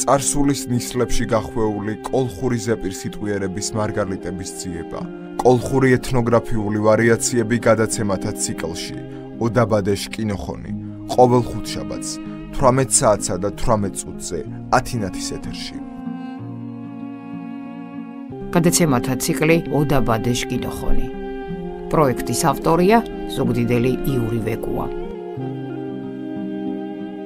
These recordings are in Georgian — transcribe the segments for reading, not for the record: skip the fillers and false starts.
წარსულის ნისლებში გახვეული კოლხური ზეპირ სიტყვიერების მარგალიტების ძიება. კოლხური ეთნოგრაფიული ვარიაციები გადაცემათა ციკლში ოდაბადეშ კინოხონი ყოველ ხუთშაბათს 18 საათსა და 18 წუთზე ათინათის ეთერში. გადაცემათა ციკლი ოდაბადეშ კინოხონი. პროექტის ავტორია ზუგდიდელი იური ვეკუა.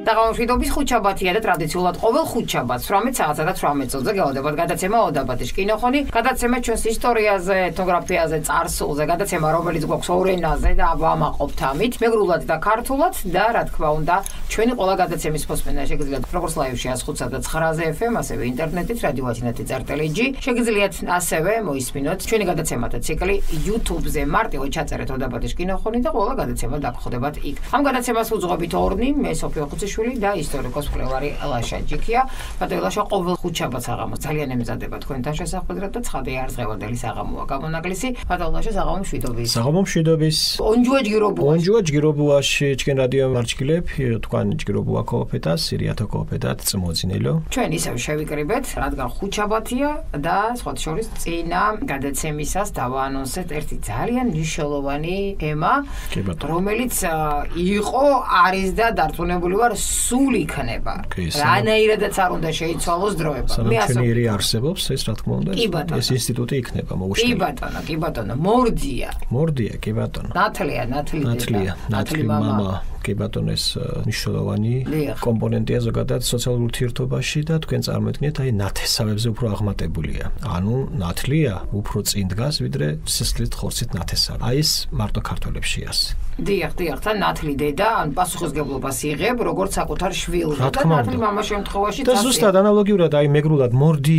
დაღამშვიდობის ხუთშაბათია და ტრადიციულად ყოველ ხუთშაბათს 18 საათსა და 18 წუთზე გელოდებათ გადაცემა ოდაბადეშ კინოხონი. გადაცემა ჩვენს ისტორიაზე, ეთნოგრაფიაზე, წარსულზე, გადაცემა რომელიც გვაქვს ორ ენაზე და ავამაყობთ ამით, მეგრულად და ქართულად და რა თქმა უნდა, ჩვენი ყველა გადაცემის მოსმენა შეგიძლიათ როგორც ლაივში 105-სა და 9-ზე FM, ასევე ინტერნეტით, რადიო ათინათი წერტელეჯი. შეგიძლიათ ასევე მოისმინოთ ჩვენი გადაცემათა ციკლი YouTube-ზე, მარტივად ჩაწერეთ ოდაბადეშ კინოხონი და ყველა გადაცემა დაგხვდებათ იქ. ამ გადაცემას უძღვებით ორნი, მე სოფიო ხუციშვილი და ისტორიკოს მკვლევარი ლაშა ჯიქია. ბატონო ლაშა ყოველ ხუთშაბათს აღამოს ძალიან ემზადება თქვენთან შესახვედრად და ცხადია არზღევადელი საღამოა გამონაკლისი. ბატონო ლაშა საღამო მშვიდობის. საღამო მშვიდობის. ონჯუა ჯგირობუაში. ონჯუა ჯგირობუაში ჩვენ რადიო მარჩკილებ, თქვენ ჯგირობუა კოოპეტას, სირიათო კოოპეტად წმოძინელო. ჩვენ ისევ შევიკრიბეთ, რადგან ხუთშაბათია და სხვა შორის წინა გადაცემისას დავაანონსეთ ერთი ძალიან მნიშვნელოვანი თემა, რომელიც იყო, არის და დარწმუნებული ვარ სულ იქნება. რანაირადაც არ უნდა შეიცვალოს დროება. მე ასეთი არსებობს ეს რა თქმა უნდა ეს ინსტიტუტი იქნება მოუშენებელი. კი ბატონო, მორდია. მორდია, კი ბატონო. ნათლია მამა. კი ბატონო ეს მნიშვნელოვანი კომპონენტია ზოგადად სოციალურ ურთიერთობაში და თქვენ წარმოიდგინეთ აი ნათესავებზე უფრო აღმატებულია. ანუ ნათლია უფრო წინ დგას ვიდრე სისხლით ხორცით ნათესავი. აი ეს მარტო ქართველებშია. დიახ, თან ნათლი დედა ან პასუხისგებლობას იღებ როგორც საკუთარ შვილზე და ნათლი მამას შემთხვევაში და ზუსტად ანალოგიურად აი მეგრულად მორდი.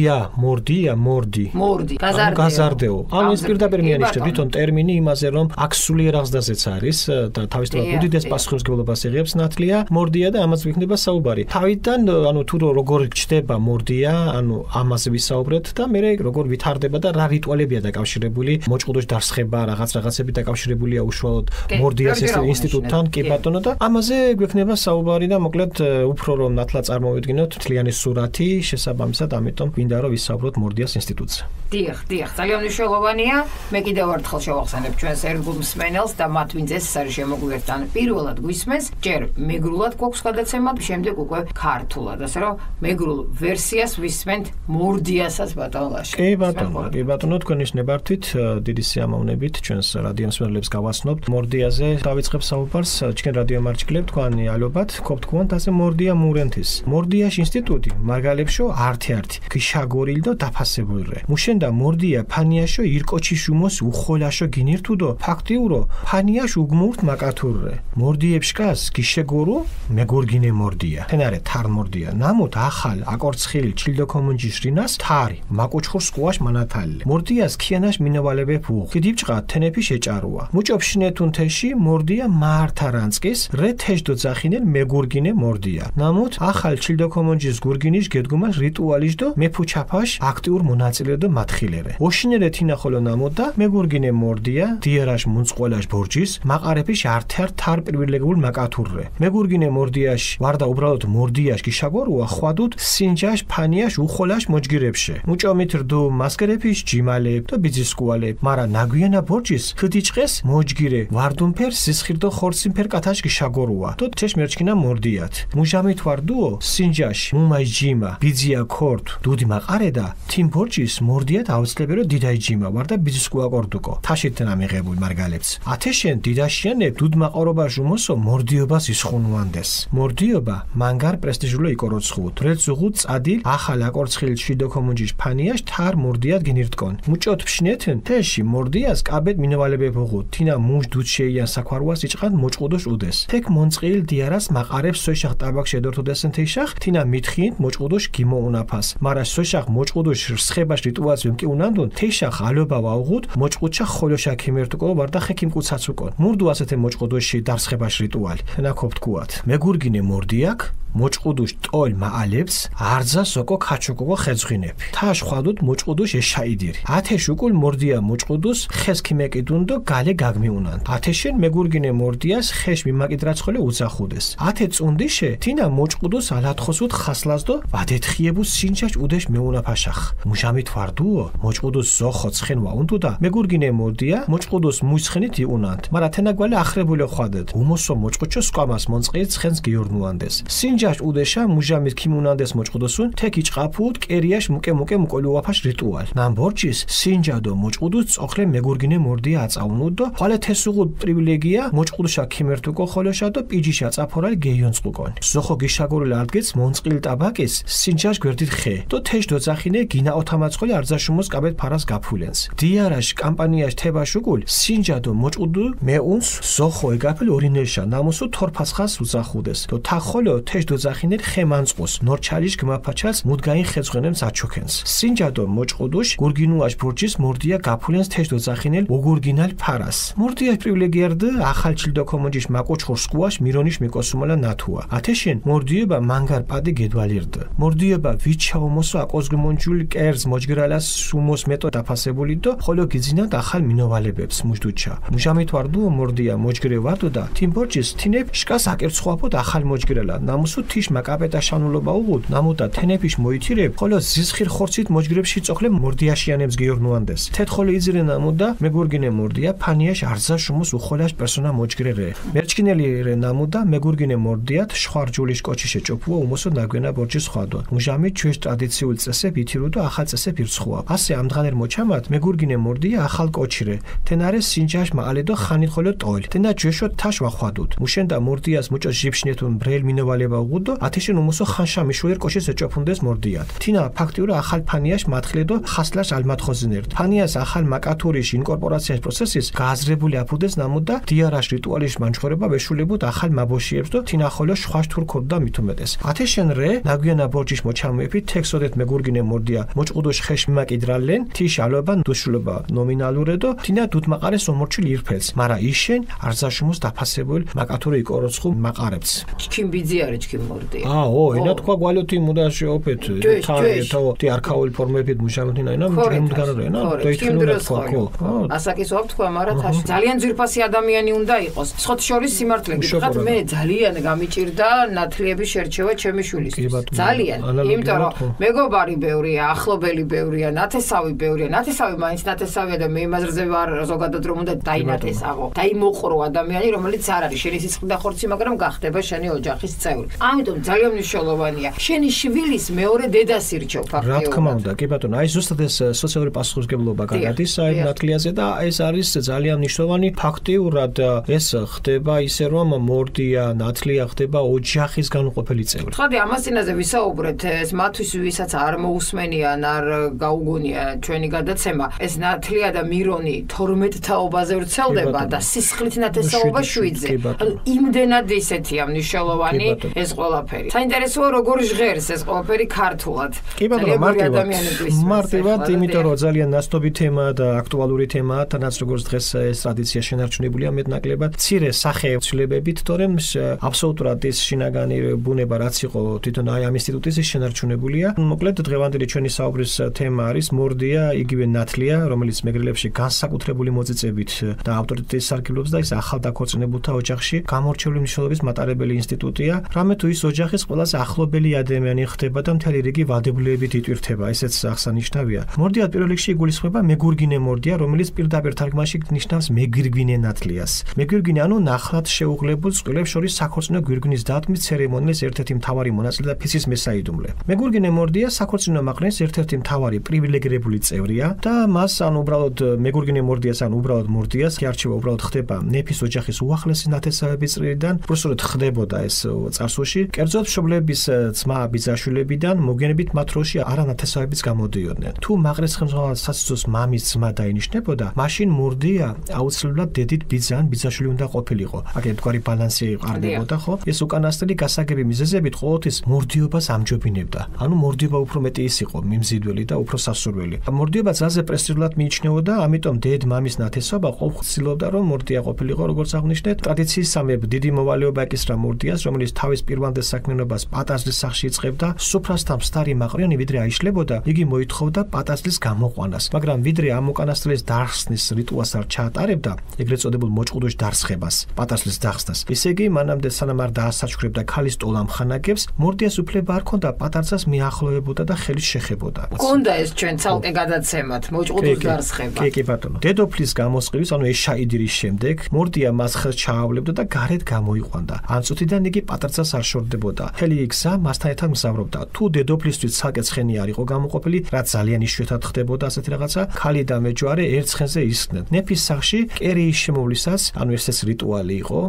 გაზარდეო. ანუ ეს პირდაპირ მიანიშნებს თვითონ ტერმინი იმაზე რომ აქ სულიერ აღზრდაზეც არის და თავისთავად უდიდეს პასუხისგებლობას იღებს ნათლია, მორდია და ამას ვიქნება საუბარი. თავიდან ანუ თუ როგორ ჩდება მორდია, ანუ ამაზე ვისაუბრეთ და მე როგორ ვითარდება და რა რიტუალებია დაკავშირებული, მოჭყუდოს დასხება, რაღაცები დაკავშირებულია უშუალოდ მორდიას ინსტიტუტთან, კი ბატონო და ამაზე გვექნება საუბარი და მოკლედ უფრო რომ ნათლა წარმოვიდგინოთ მთლიანი სურათი შესაბამისად, ამიტომ გვინდა რომ ვისაუბროთ მორდიას ინსტიტუტზე. დიახ, ძალიან მნიშვნელოვანია. მე კიდევ ერთხელ შევახსენებ ჩვენს ერთგულ მსმენელს და მათ ვინც ეს არის შემოგვიერთთან პირველად გვისმენს, ჯერ მეგრულად გვაქვს გადაცემა, შემდეგ უკვე ქართულად, ასე რომ მეგრულ ვერსიას ვისმენთ მორდიასაც ბატონო ლაშა. კი ბატონო, თქვენ ნიშნებართით დიდი სიამოვნებით ჩვენს რადიო მსმენელებს გავაცნობთ მორდიაზე. დავიწყებ საუბარს ჩვენ რადიო მარჩკილებ თქვენი ალობათ ქობთქვანთ ასე მორდია მურენთის. მორდიაშ ინსტიტუტი მარგალებშო ართი გიშაგორილდო დაფასებულრე. მუშენდა მორდია ფანიაშო ირკოჩიშუმოს უხოლაშო გინირთუდო ფაქტიურო ფანიაშ უგმურთ მაკათურრე. მორდიებშკას გიშეგორუ მეგორგინე მორდია. თენარე თარ მორდია. ნამოთ ახალ აკორცხილი ჩილდო-კომუნჯის რინას თარი მაკოჩხურ სკუაშ მანათალე. მორდიას ქიანაშ მინავალებე ფუ. კიდიბჭყა თენეფი შეჭარუა. მუჭოფშინეთუნ თეში მორდია მართარანწყის რე თეშდო ძახინელ მეგურგინე მორდია. ნამოთ ახალ ჩილდო-კომუნჯის გურგინიშ გედგუმაშ რიტუალიშდო მეფუჩაფაშ აქტიურ მონაწილეო მათხილერე. ოშინერე თინახოლო ნამოდა მეგურგინე მორდია დიერაშ მუნწყოლაშ ბორჯის მაყარეფიშ ართარ თარ პრივილეგიულ მაკათურრე. მეგურგინე მორდიაშ ვარდა უბრალოდ მორდიაშ გიშაგორუა ხვადუდ სინჯაშ ფანიაშ უხოლაშ მოჯგირებშე. მუჭომით რდუ მასკერეფიშ ჯიმალებ და ბიძისკუალებ. მარა ნაგვიანა ბორჯის ხდიჭყეს მოჯგირე ვარდუნფერ სისხირდო ხორცინფერ კათაშ გიშაგორუა. თო ჩეშ მერჩკინა მორდიათ. მუჟამით ვარდუო სინჯაშ მუმაი ჯიმა ბიძია ქორთ დუდი მაყარედა თიმ ბორჯის მორდიათ აუცლებელო დიდაი ჯიმა ვარდა ბიძისკუა კორდუკო. თაშითთან ამიღებული მარგალებს. ათეშენ დიდაშიანებ დუდ მაყარობა ჟუმოსო მორდიობას ისხუნუანდეს. მორდიობა მანგარ პრესტიჟულო იკოროცხუთ. რეცუღუთ წადილ ახალ აკორცხილ ჩიდო-კომუნჯის ფანიაშ თარ მორდიათ გინირტკონ. მუჭოთ ფშნეთენ თეში მორდიას კაბეთ მინავალებე ფუღუთ. თინა მუჟ დუჩეიან საქვარუას იჭყან მოჭყუდოს უდეს. თეკ მონწყილ დიარას მაყარებს სოშახ ტაბაკ შედორთოდესენ თეშახ თინა მითხინთ მოჭყუდოს გიმოუნაფას. მარა სოშახ მოჭყუდოს სხებაშ რიტუალს ვიმკიუნანდუნ თეშახ ალობა ვაუღუთ მოჭყუდშა ხოლოშა ქიმერტუკო ვარდა ხეკიმკუცაცუკონ. მურდუ ასეთე მოჭყუდოში დარსხებაშ რიტუალ რიტუალი. ნაკობ თქვათ. მეგურგინე მორდიაკ მოჭყუდუშ ტოლ მაალებს არძა სოკო ხაჩოკო ხეძღინები. თაშ ხვადუთ მოჭყუდუშ ეშაიდირი. ათეშ უკულ მორდია მოჭყუდუს ხეს ქიმეკიდუნდო გალე გაგმიუნან. ათეშენ მეგურგინე მორდიას ხეშ მიმაკიდრაცხოლე უძახუდეს. ათე წუნდიშე თინა მოჭყუდუს ალათხოსუთ ხასლასდო ვადეთხიებუ სინჩაშ უდეშ მეუნაფაშახ. მუჟამით ვარდუო მოჭყუდუს ზოხო ცხენვა უნდუდა მეგურგინე მორდია მოჭყუდუს მუისხენით იუნანთ. მარა თენაგვალე ახრებულე ხვადეთ. უმოსო მოჭყუჩო სკვამას მონწყი ცხენს გიორნუანდეს. ჯაშ უდეშა მუჟამის ქიმუნანდეს მოჭყუდოსუნ თეკი ჭყაფუთ კერიაშ მუკე მუკოლუაფაშ რიტუალ ნამბორჯის სინჯადო მოჭყუდუს წოხლე მეგურგინე მორდია აწაუნუდო ხვალე თესუღუ პრივილეგია მოჭყუდუშა ქიმერთუკო ხოლოშადო პიჯიშა წაფორალი გეიონწყუკონ ზოხო გიშაგურილ არდგეც მონწყილ ტაბაკის სინჯაშ გვერდით ხე დო თეშ დოძახინე გინა ოთამაცხოლი არძაშუმოს კაბეთ ფარას გაფულენს დიარაშ კამპანიაშ თებაშუგულ სინჯადო მოჭყუდუ მეუნს ზოხო ეგაფილ ორინეშა ნამუსუ თორფასხას უძახუდეს დო თახოლო თეშ დოძახინე ხემანწყოს ნორჩალიშ გმაფაჩას მუდგაინ ხეძღენემს აჩოქენს სინჯადო მოჭყუდუშ გურგინუაშ ბურჯის მორდია გაფულენს თეშ დოძახინელ უგურგინალ ფარას მორდია პრივილეგიარდ ახალჩილდო კომონჯიშ მაკოჩხორ სკუაშ მირონიშ მიკოსუმალა ნათუა ათეშენ მორდიება მანგარ პადი გედვალირდ მორდიება ვიჩაო მოსო აკოზგმონჯული კერს მოჯგრალას სუმოს მეტო დაფასებული დო ხოლო გიძინათ ახალ მინოვალებებს მუჯდუჩა მუჟამით ვარდუ მორდია მოჯგრე ვარდო და თიმბორჯის თინებ შკას აკერცხუაფოთ ახალ მოჯგრელა ნამუსუ თიშ მაკაპეტა შანულობა უღუდ ნამუდა თენეფიშ მოითირებ ხოლო ზისხիր ხორცით მოჯგრებში წოხლე მორდიაშიანებს გიორნუანდეს თეთხოლი იძრე ნამუდა მეგურგინე მორდია ფანიაშ არძა შუმოს უხოლაშ პერსონა მოჯგრერე მერჩკინელი რე ნამუდა მეგურგინე მორდიათ შვარჯულის კოჩიშე ჭოფუა უმოსო ნაგვენა ბორჯის ხვადო მუჟამი ჩვეშ ტრადიციულ წესებ ითირუ და ახალ წესებ ირცხუა ასე ამდღანერ მოჩამათ მეგურგინე მორდია ახალ კოჩირე თენარე სინჯაშ მაალედო ხანი ხოლო ტოლ თენა ჯეშო თაშ ვახვადუთ მუშენდა მორდიას მოჭო ჟიფშნეთუნ ბრელ მინოვალება უღუდო ათეშენ უმოსო ხანშა მიშვერ კოჩის ეჭოფუნდეს მორდიათ თინა ფაქტიურა ახალ ფანიაშ მათხლედო ხასლაშ ალმათხოზინერთ ფანიას ახალ მაკათურიშ ინკორპორაციას პროცესის გააზრებული აფუდეს ნამუდა დიარაშ რიტუალის მანჩხორება ვეშულებუთ ახალ მაბოშიებს დო თინა ხოლო შვაშ თურ ქორდა მითუმეტეს ათეშენ რე ნაგვიანა ბორჯიშ მოჩამეფი თექსოდეთ მეგურგინე მორდია მოჭყუდოშ ხეშ მაკიდრალენ თიშ ალობა დუშულობა ნომინალურედო თინა დუდმაყარეს ომორჩილ ირფელს მარა იშენ არძაშუმოს დაფასებულ მაკათური იკოროცხუ მაყარებს ჩიმბიძი არის ჩქიმ მორდია აო ენა თქვა გვალოთი მუდაში ოფეთ თავ თი არქაული ფორმებით მუშაობდნენ აინა მდგარარენა დაითხილუნა თქვა ხო ასაკის ვაფ თქვა მარა თაში ძალიან ძვირფასი ადამიანი უნდა იყოს სხოთ შორის სიმართლე გითხრათ მე ძალიან გამიჭირდა ნათლიების შერჩევა ჩემი შვილისთვის ძალიან იმიტომ რომ მეგობარი ბევრია ახლობელი ბევრია ნათესავი ბევრია ნათესავი მაინც ნათესავია და მე იმაზრზე ვარ ზოგადად რომ უნდა დაინათესავო დაიმოყრო ადამიანი რომელიც არ არის შენი სიცხე და ხორცი მაგრამ გახდება შენი ოჯახის წევრი ამიტომ ძალიან მნიშვნელოვანია შენი შვილის მეორე დედას ირჩევ ფაქტიურად რა თქმა უნდა კი ბატონო აი ზუსტად ეს სოციალური პასუხისმგებლობა გადადის აი ნათლიაზე და ეს არის ძალიან მნიშვნელოვანი ფაქტიურად ეს ხდება ისე რომ მორდია ნათლია ხდება ოჯახის განუყოფელი წევრი ხოდი ამას წინაზე ვისაუბრეთ ეს მათთვის ვისაც არ მოусმენიან არ გაუგონია ჩვენი გადაცემა ეს ნათლია და მირონი 12 თაობაზე ვრცელდება და სისხლით ნათესაობა 7-ზე ანუ იმდენად ისეთია მნიშვნელოვანი ეს ყველაფერი საინტერესოა როგორ ჟღერს ეს ყველაფერი ქართულად კი ბატონო მარტივად იმიტომ რომ ძალიან ნასტობი თემაა და აქტუალური თემაა თანაც როგორც დღეს ეს ტრადიცია შენარჩუნებულია მეტნაკლებად მცირე სახეცვლებებით თორემ აბსოლუტურად ის შინაგანი ბუნება რაც იყო თვითონ აი ამ ინსტიტუტის შენარჩუნებულია მოკლედ დღევანდელი ჩვენი საუბრის თემა არის მორდია იგივე ნათლია რომელიც მეგრელებში განსაკუთრებული მოწიწებით და ავტორიტეტის სარგებლობს და ის ახალ დაქორწინებულთა ოჯახში გამორჩეული მნიშვნელობის მატარებელი ინსტიტუტია რამე თუ ის ოჯახის ყველაზე ახლობელი ადამიანი ხდება და მთელი რიგი ვალდებულებებით იტვირთება ესეც აღსანიშნავია მორდია პირველ რიგში იგულისხმება მეგურგინე მორდია რომელიც პირდაპირ თარგმანში ნიშნავს მეგირგვინე ნათლიას მეგირგვინე ანუ ნახლად შეუღლებულ წყვილებს შორის საქორწინო გვირგვინის დათმის ცერემონიის ერთ-ერთი მთავარი მონაწილე და ფიცის მესაიდუმლე მეგურგინე მორდია საქორწინო მაყრენის ერთ-ერთი მთავარი პრივილეგირებული წევრია და მას ან უბრალოდ მეგურგინე მორდიას ან უბრალოდ მორდიას არჩევა უბრალოდ ხდება ნეფის ოჯახის უახლესი ნათესავების წრიდან უბრალოდ ხდებოდა ეს წარსულში კერძოდ მშობლების ძმა ბიძაშვილებიდან მოგვიანებით მათ როლში არანათესავებიც გამოდიოდნენ თუ მაყრეს ხელმძღვანელ სასიცოცხლოს მამის ძმა დაინიშნებოდა მაშინ მორდია აუცილებლად დედით ბიძა ან ბიძაშვილი უნდა ყოფილიყო აქ ერთგვარი ბალანსი იყარდებოდა ხო ეს უკანასკნელი გასაგები მიზეზებით ყოველთვის მორდიობას ამჯობინებდა ანუ მორდიობა უფრო მეტი ის იყო მიმზიდველი და უფრო სასურველი მორდიობა ძალზე პრესტიჟულად მიიჩნეოდა ამიტომ დედ მამის ნათესობა ყოველთვის ცდილობდა რომ მორდია ყოფილიყო როგორც აღნიშნეთ ტრადიციის ღვთისამებ დიდი მოვალეობა ეკისრა მორდიას, რომელიც თავის პირვანდელ საქმიანობას პატარძლის სახში იწყებდა, სუფრასთან მსტარი მაყრიანი ვიდრე აიშლებოდა, იგი მოითხოვდა პატარძლის გამოყვანას, მაგრამ ვიდრე ამ უკანასკნელის დახსნის რიტუალს არ ჩაატარებდა, ეგრეთ წოდებულ მოჭყუდოში დარსხებას, პატარძლის დახსნას. ისე იგი მანამდე სანამ არ დაასაჩუქრებდა ქალის ტოლამხანაგებს, მორდიას უფლება არ ჰქონდა პატარძას მიახლოვებოდა და ხელით შეხებოდა. გონდა ეს ჩვენ ცალკე გადაცემათ მოჭყუდოს დარსხება. კი ბატონო. დედოფლის გამოსყივის, ანუ ეშაიდირის შემდეგ, მორდია მას ხელს ჩაავლებდა და გარეთ გამოიყვანდა. ამ წუთიდან იგი პატარძას არ შორდებოდა. მთელი გზა მასთან ერთად მგზავრობდა. თუ დედოფლისთვის ცალკე ცხენი არ იყო გამოყოფილი, რაც ძალიან იშვიათად ხდებოდა ასეთი რაღაცა, ქალი და მეჯვარე ერთ ცხენზე ისხდნენ. ნეფის სახში კერიის შემოვლისას, ანუ ესეც რიტუალი იყო,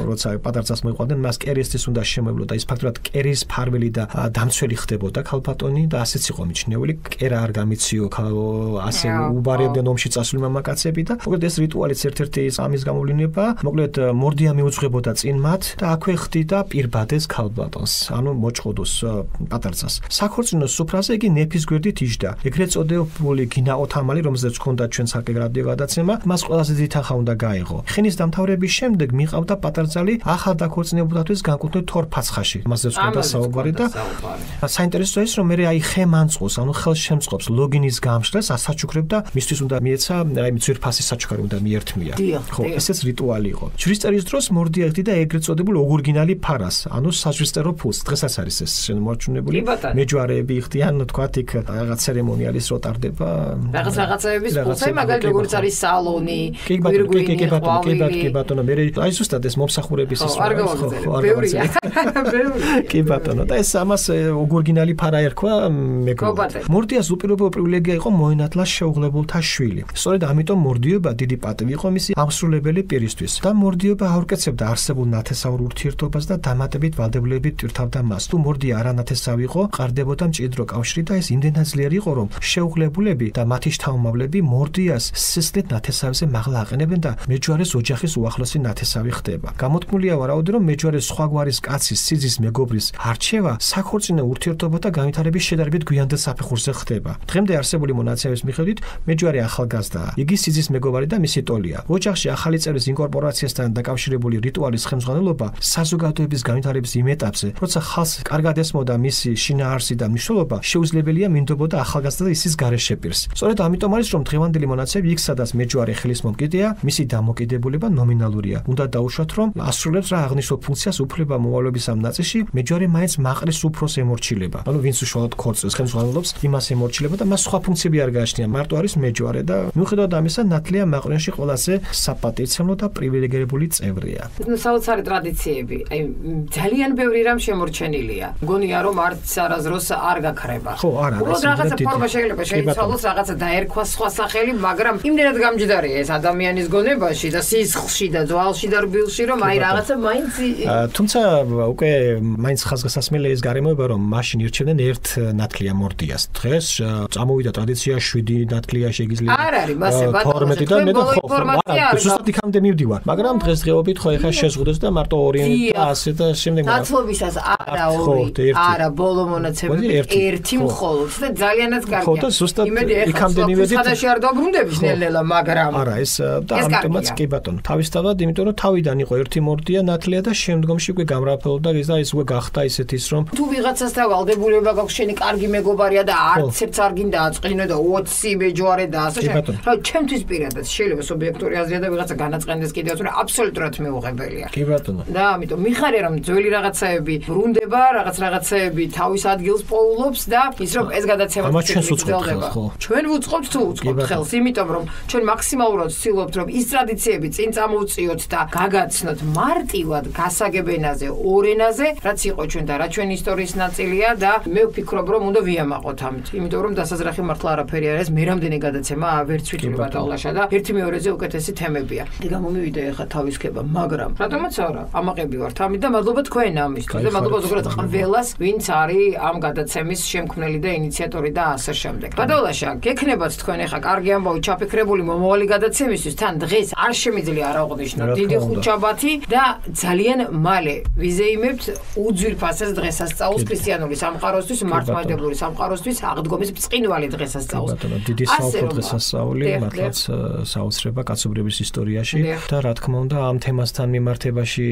როცა პატარძას მოიყვანდნენ, მას კერიისთვის უნდა შემოვლოდა. ის ფაქტურად კერის ფარველი და დამცველი ხდებოდა ქალბატონი და ასეც იყო მიჩნეული. კერა არ გამიციო, ასე უბარებდნენ ომში წასული მამაკაცები და მოკლედ ეს რიტუალიც ერთ-ერთი ამის გამოვლინება, მოკლედ მორდია მიუძღვებოდა წინ მათ და აქვე ხდიდა პირბადეს ქალბატონს, ანუ მოჭყუდოს პატარძას. საქორწინო სუფრაზე იგი ნეფის გვერდით იჯდა. ეგრეთ წოდებული გინაოთამალი, რომელზეც ჰქონდა ჩვენ საკე რადიო გადაცემა, მას ყველაზე დიდი თანხა უნდა გაეღო. ხენის დამთავრების შემდეგ მიყავდა პატარძალი ახალ დაქორწინებულთათვის განკუთვნილ თორფაცხაში. მასზეც ჰქონდა საუბარი და საინტერესოა ის, რომ მე აი ხემანწყოს, ანუ ხელშემწყობს ლოგინის გამშლას ასაჩუქრებდა, მისთვის უნდა მიეცა, აი ძვირფასის საჩუქარი უნდა მიერთმია. ხო, ესეც რიტუალი იყო. ჯვრისწერის დროს მორდია ხდიდა ეგრეთ წოდებულ ორიგინალი ფარას, ანუ საჯვისწერო ფულს. დღესაც არის ეს შემორჩენილი. მეჯვარეები ხდიან, თქვათ იქ რაღაც ცერემონიალის რო ტარდება. რაღაცების ფულზე, მაგალითად როგორც არის სალონი, გვირგვინი, კი ბატონო, მე აი ზუსტად ეს მომსახურების ის ბევრია. კი ბატონო, და ეს ამას ორიგინალი ფარა ერქვა მეგობრებო. მორდიას უპირობო პრივილეგია იყო მოენათლა შეუღლებულთა შვილი. სწორედ ამიტომ მორდიობა დიდი პატივი იყო მისი ამსრულებელი პირისთვის. და მორდიობა აურკეცებდა არსებულ ნათესაურ ურთიერთობას და დამატებით ვალდებულებით ტვირთავდა მას. თუ მორდია არანათესავი იყო, ყარდებოდა მჭიდრო კავშირი და ეს იმდენად ძლიერი იყო, რომ შეუღლებულები და მათი შთამომავლები მორდიას სისხლით ნათესავზე მაღლა აყენებენ და მეჯვარეს ოჯახის უახლოესი ნათესავი ხდება. გამოთქმულია ვარაუდი, რომ მეჯვარეს სხვაგვარის კაცის სიძის მეგობრის არჩევა საქორწინო ურთიერთობათა განვითარების შედარებით გვიანდელ საფეხურზე ხდება. დღემდე არსებული მონაცემების მიხედვით მეჯვარე ახალგაზრდაა. იგი სიძის მეგობარი და მისი ტოლია. ოჯახში ახალი წევრის ინკორპორაციასთან დაკავშირებული რიტუალის ხელმძღვანელობა საზოგადოების განვითარების იმ ეტაპზე, როცა ხალხს კარგად ესმოდა მისი შინაარსი და მნიშვნელობა, შეუძლებელია მინდობოდა ახალგაზრდა ისის გარეშეპირს. სწორედ ამიტომ არის, რომ დღევანდელი მონაცემები იქ სადაც მეჯვარე ხელის მომკიდეა, მისი დამოკიდებულება ნომინალურია. უნდა დაუშვათ, რომ ასრულებს რა აღნიშნულ ფუნქციას უფლება მოვალეობის ამ ნაწილში მეჯვარე მაინც მაყრის უფროს ემორჩილება. ანუ ვინც უშუალოდ ქორწილს ხელმძღვანელობს, იმას ემორჩილება და მას სხვა ფუნქციები არ გააჩნია. მარტო არის მეჯვარე და მიუხედავად ამისა, ნათლია მაყრიაში ყველაზე საპატივცემლო და პრივილეგირებული წევრია. საოცარი ტრადიციები, აი ძალიან ბევრი რამ შემორჩენილია. მგონია რომ არც არაზროს არ გაქრება. ხო, არა, უბრალოდ რაღაცა ფორმა შეიძლება შეიცვალოს, რაღაცა დაერქვა სხვა სახელი, მაგრამ იმდენად გამჯდარია ეს ადამიანის გონებაში და სისხლში და ძვალში და რბილში, რომ აი რაღაცა მაინც თუმცა უკვე მაინც ხაზგასასმელი ეს გარემოება, რომ მაშინ ირჩევდნენ ერთ ნათლია მორდიას. დღეს წამოვიდა ტრადიცია 7 ნათლია შეგიძლია. არ არის მასე ბატონო, და მე და ხო, ზუსტად იქამდე მივდივარ, მაგრამ დღესდღეობით ხო ეხა შეზღუდეს და მარტო 2 და ასე და შემდეგ ნაცვლობისას არა 2, არა ბოლო მონაცემები 1 მხოლოდ და ძალიანაც კარგია. ხო და ზუსტად იქამდე მივედით. ხადაში არ დაბრუნდები ნელ-ნელა, მაგრამ არა ეს და ამიტომაც კი ბატონო, თავისთავად, იმიტომ რომ თავიდან იყო ერთი მორდია ნათლია და შემდგომში უკვე გამრაფელდა და ის უკვე გახდა ისეთის რომ თუ ვიღაცასთან ვალდებულება გაქვს, შენი კარგი მეგობარია და არც ერთს არ გინდა აწყინო და 20 მეჯვარე და ასე შემდეგ. რა ჩემთვის პირადად შეიძლება სუბიექტური აზრია და ვიღაცა განაწყენდეს კიდევ თორე აბსოლუტურად მეუღებელია. კი ბატონო. და ამიტომ მიხარია რომ ძველი რაღაცაები ბრუნდება, რაღაცაები თავის ადგილს პოულობს და ის რომ ეს გადაცემა გრძელდება. ჩვენ ვუწყობთ თუ ვუწყობთ ხელს, იმიტომ რომ ჩვენ მაქსიმალურად ვცდილობთ რომ ის ტრადიციები წინ წამოვწიოთ და გაგაცნოთ მარტივად გასაგებენაზე, ორ ენაზე, რაც იყო ჩვენ და რა ჩვენ ისტორიის ნაწილია და მე ვფიქრობ რომ უნდა ვიამაყოთ ამით, იმიტომ რომ დასაზრახი მართლა არაფერი არ არის, მე რამდენი გადაცემა ვერც ვიტყვი ბატონლაშა და ერთი მეორეზე უკეთესი თემებია. გამომივიდა ეხა თავისქება, მაგრამ რატომაც არა, ამაყები ვართ ამით და მადლობა თქვენ ამისთვის და მადლობა ზოგადად ყველას, ვინც არის ამ გადაცემის შემქმნელი და ინიციატორი და ასე შემდეგ. ბატონლაშა, გექნებათ თქვენ ეხა კარგი ამბავი ჩაფიქრებული მომავალი გადაცემისთვის, თან დღეს არ შემიძლია არ აღვნიშნოთ დიდი ხუთშაბათი და ძალიან მალე ვიზეიმებთ უძვირფასეს დღესასწაულს ქრისტიანული სამყაროსთვის, მართლმადიდებლური სამყაროსთვის აღდგომის ბრწყინვალე დღესასწაულს. ბატონო, დიდი საუფლო დღესასწაული, მართლაც საოცრება კაცობრიობის ისტორიაში და რა თქმა უნდა ამ თემას ამასთან მიმართებაში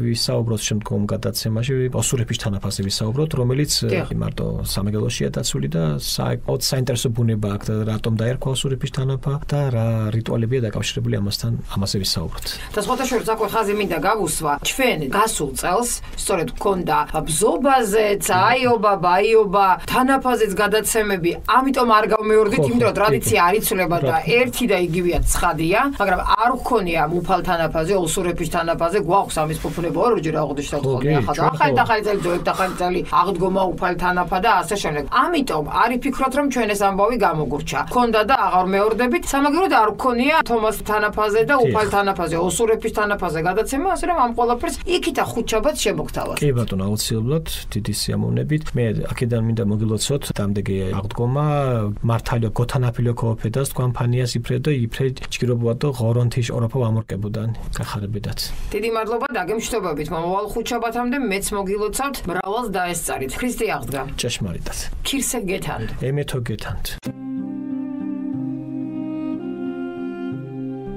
ვისაუბროთ შემდგომ გადაცემაში, ოსურების თანაფასზე ვისაუბროთ, რომელიც მარტო სამეგრელოშია დაცული და საერთოდ საინტერესო ბუნება აქვს, რატომ დაერქვა ოსურების თანაფა და რა რიტუალებია დაკავშირებული ამასთან, ამაზე ვისაუბროთ. და სხვათა შორის აკვე ხაზი მინდა გავუსვა, ჩვენ გასულ წელს სწორედ გქონდა ბზობაზეც, აიობა, ბაიობა, თანაფაზეც გადაცემები, ამიტომ არ გავმეორდით, იმიტომ რომ ტრადიცია არ იცვლება და ერთი და იგივეა ცხადია, მაგრამ არ გქონია მუფალ თანაფაზე, ოსურების თანაფაზე, გვაქვს ამის ფუფუნება ორჯერ აღნიშნეთ ხოლმე, ახალი წელი, ძველი ახალი წელი, აღდგომა უფალ თანაფა და ასე შემდეგ. ამიტომ არ ვფიქრობთ, რომ ჩვენ ეს ამბავი გამოგურჩა. გქონდა და აღარ მეორდებით, სამაგიეროდ არ გქონია თომას თანაფაზე და უფალ თანაფაზე, ოსურების თანაფაზე გადაცემა, ასე რომ ამ ყველაფერს იქითა ხუთშაბათს შემოგთავაზეთ. კი ბატონო, აუცილებლად დიდი სიამოვნებით. მე აქედან მინდა მოგილოცოთ დამდეგი აღდგომა მართალია გოთანაფილო კოოფედას თქვენ ფანიას იფრე და იფრე ჭირობოა და ღორონთის ოროფო ამორკებოდან გახარებედაც. დიდი მადლობა დაგემშვიდობებით. მომავალ ხუთშაბათამდე მეც მოგილოცავთ, მრავალს დაესწარით. ქრისტე აღდგა. ჭეშმარიტად. ქირსე გეთანდ. ემეთო გეთანდ.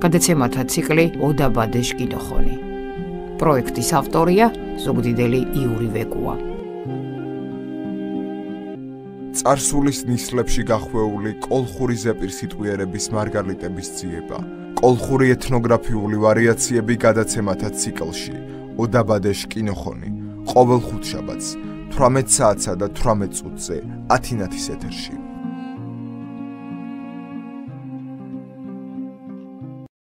გადაცემათა ციკლი ოდაბადეს კინოხონი. პროექტის ავტორია ზუგდიდელი იური ვეკუა. წარსულის ნისლებში გახვეული კოლხური ზეპირსიტყვიერების მარგალიტების ძიება. კოლხური ეთნოგრაფიული ვარიაციები გადაცემათა ციკლში ოდაბადეს კინოხონი. ყოველ ხუთშაბათს 18 საათსა და 18 წუთზე ათინათის ეთერში.